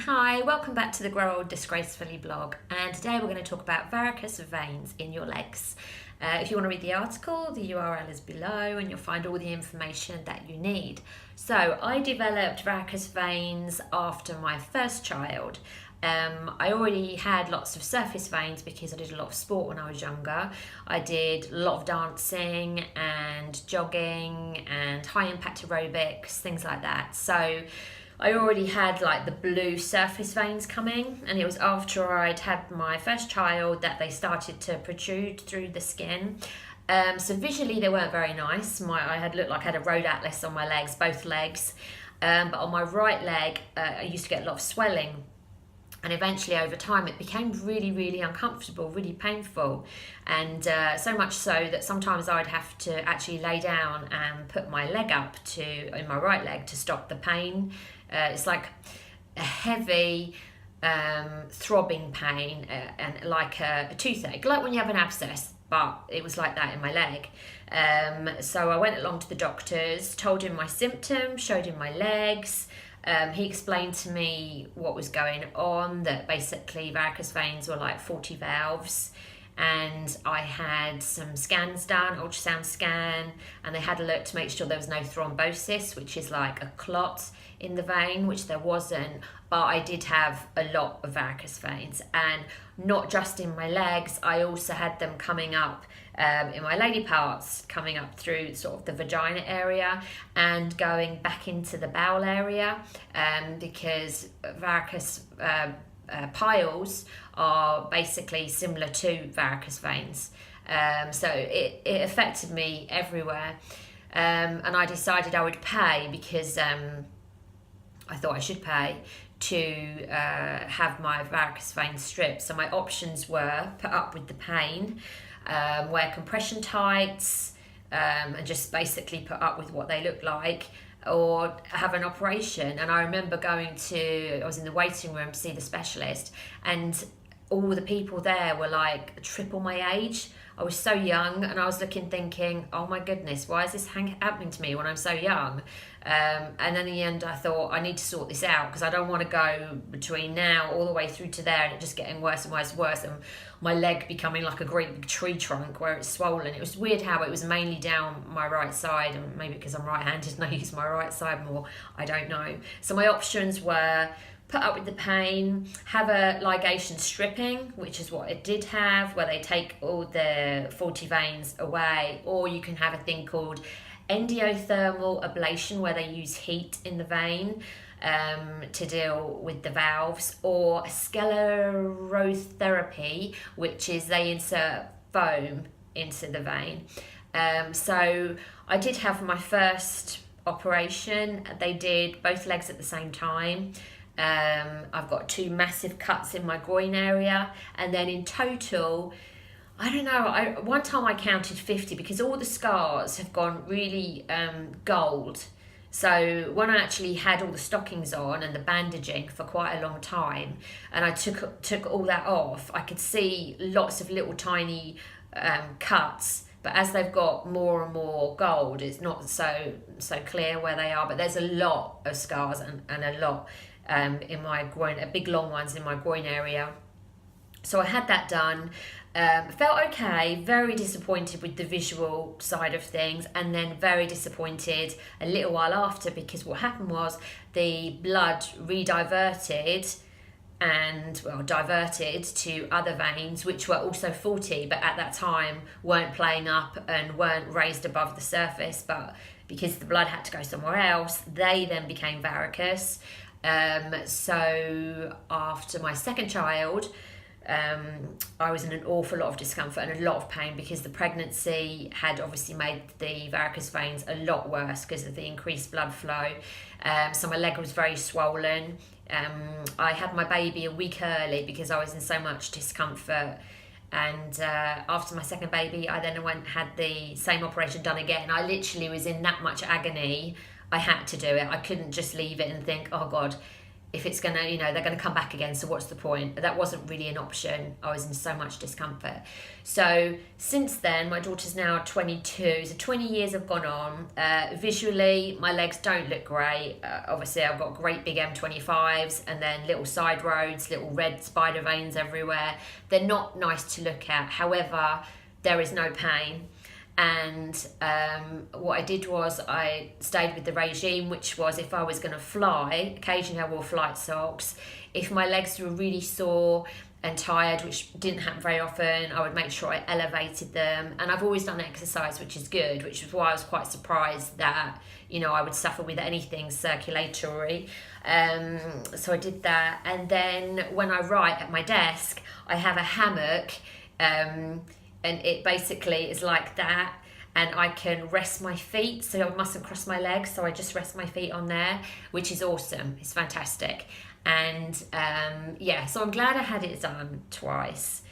Hi, welcome back to the Grow Old Disgracefully blog, and today we're going to talk about varicose veins in your legs. If you want to read the article, the URL is below and you'll find all the information that you need. So I developed varicose veins after my first child. I already had lots of surface veins because I did a lot of sport when I was younger. I did a lot of dancing and jogging and high impact aerobics, things like that. So I already had like the blue surface veins coming, and it was after I'd had my first child that they started to protrude through the skin. So visually they weren't very nice. I had looked like I had a road atlas on my legs, both legs. But on my right leg, I used to get a lot of swelling. And eventually over time it became really, really uncomfortable, really painful. And so much so that sometimes I'd have to actually lay down and put my leg up in my right leg to stop the pain. It's like a heavy throbbing pain and like a toothache, like when you have an abscess, but it was like that in my leg. So I went along to the doctors, told him my symptoms, showed him my legs. He explained to me what was going on, that basically varicose veins were like 40 valves, and I had some scans done, ultrasound scan, and they had a look to make sure there was no thrombosis, which is like a clot in the vein, which there wasn't, but I did have a lot of varicose veins, and not just in my legs, I also had them coming up in my lady parts, coming up through sort of the vagina area and going back into the bowel area, because varicose piles are basically similar to varicose veins. So it affected me everywhere. And I decided I would pay because I thought I should pay to have my varicose veins stripped. So my options were put up with the pain, wear compression tights, and just basically put up with what they look like, or have an operation. And I remember I was in the waiting room to see the specialist, and all the people there were like triple my age. I was so young, and I was thinking, oh my goodness, why is this happening to me when I'm so young? And then in the end I thought, I need to sort this out, because I don't want to go between now all the way through to there and it just getting worse and worse and worse, and my leg becoming like a great big tree trunk where it's swollen. It was weird how it was mainly down my right side, and maybe because I'm right-handed and I use my right side more, I don't know. So my options were put up with the pain, have a ligation stripping, which is what it did have, where they take all the faulty veins away, or you can have a thing called endodermal ablation, where they use heat in the vein to deal with the valves, or sclerotherapy, which is they insert foam into the vein. So I did have my first operation. They did both legs at the same time. I've got 2 massive cuts in my groin area, and then in total, I don't know, one time I counted 50, because all the scars have gone really gold. So when I actually had all the stockings on and the bandaging for quite a long time, and I took all that off, I could see lots of little tiny cuts. But as they've got more and more gold, it's not so clear where they are. But there's a lot of scars and a lot in my groin, big long ones in my groin area. So I had that done. Felt okay, very disappointed with the visual side of things, and then very disappointed a little while after, because what happened was the blood diverted to other veins, which were also faulty, but at that time weren't playing up and weren't raised above the surface. But because the blood had to go somewhere else, they then became varicose. So after my second child, I was in an awful lot of discomfort and a lot of pain, because the pregnancy had obviously made the varicose veins a lot worse because of the increased blood flow. So my leg was very swollen. I had my baby a week early because I was in so much discomfort. And after my second baby, I then had the same operation done again. I literally was in that much agony. I had to do it. I couldn't just leave it and think, oh God, if it's gonna, they're gonna come back again, so what's the point? That wasn't really an option. I was in so much discomfort. So since then, my daughter's now 22, so 20 years have gone on. Visually, my legs don't look great. Obviously, I've got great big M25s and then little side roads, little red spider veins everywhere. They're not nice to look at. However, there is no pain. And what I did was I stayed with the regime, which was if I was going to fly, occasionally I wore flight socks. If my legs were really sore and tired, which didn't happen very often, I would make sure I elevated them. And I've always done exercise, which is good, which is why I was quite surprised that, I would suffer with anything circulatory. So I did that. And then when I write at my desk, I have a hammock, and it basically is like that, and I can rest my feet, so I mustn't cross my legs, so I just rest my feet on there, which is awesome. It's fantastic. And so I'm glad I had it done twice.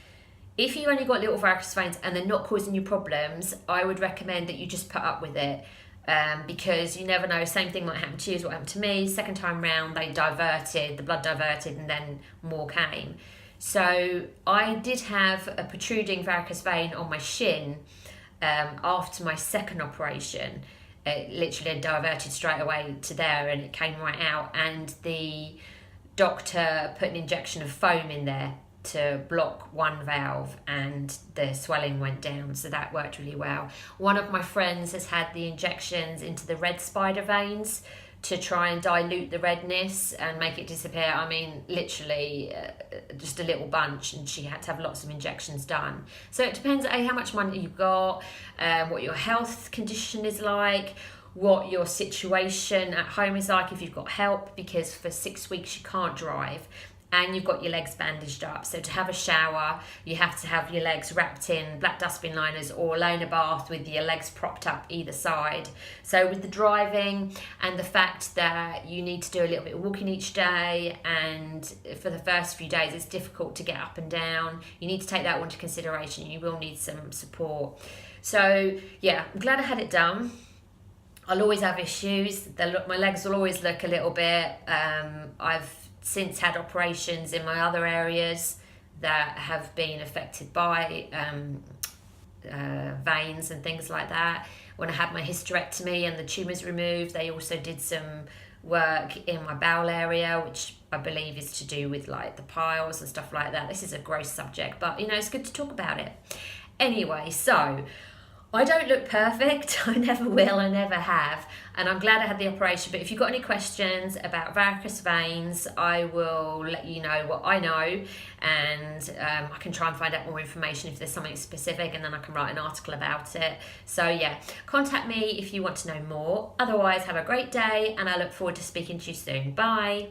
If you've only got little varicose veins and they're not causing you problems, I would recommend that you just put up with it, because you never know, same thing might happen to you as what happened to me. Second time round, the blood diverted, and then more came. So I did have a protruding varicose vein on my shin after my second operation. It literally had diverted straight away to there, and it came right out. And the doctor put an injection of foam in there to block one valve, and the swelling went down. So that worked really well. One of my friends has had the injections into the red spider veins to try and dilute the redness and make it disappear. I mean, literally just a little bunch, and she had to have lots of injections done. So it depends how much money you've got, what your health condition is like, what your situation at home is like, if you've got help, because for 6 weeks you can't drive. And you've got your legs bandaged up. So to have a shower, you have to have your legs wrapped in black dustbin liners or lay in a bath with your legs propped up either side. So with the driving and the fact that you need to do a little bit of walking each day, and for the first few days it's difficult to get up and down, you need to take that into consideration. You will need some support. So yeah, I'm glad I had it done. I'll always have issues. My legs will always look a little bit. I've since had operations in my other areas that have been affected by veins and things like that. When I had my hysterectomy and the tumours removed, they also did some work in my bowel area, which I believe is to do with like the piles and stuff like that. This is a gross subject, but it's good to talk about it. Anyway, so I don't look perfect. I never will, I never have. And I'm glad I had the operation. But if you've got any questions about varicose veins, I will let you know what I know. And I can try and find out more information if there's something specific, and then I can write an article about it. So yeah, contact me if you want to know more. Otherwise, have a great day, and I look forward to speaking to you soon. Bye.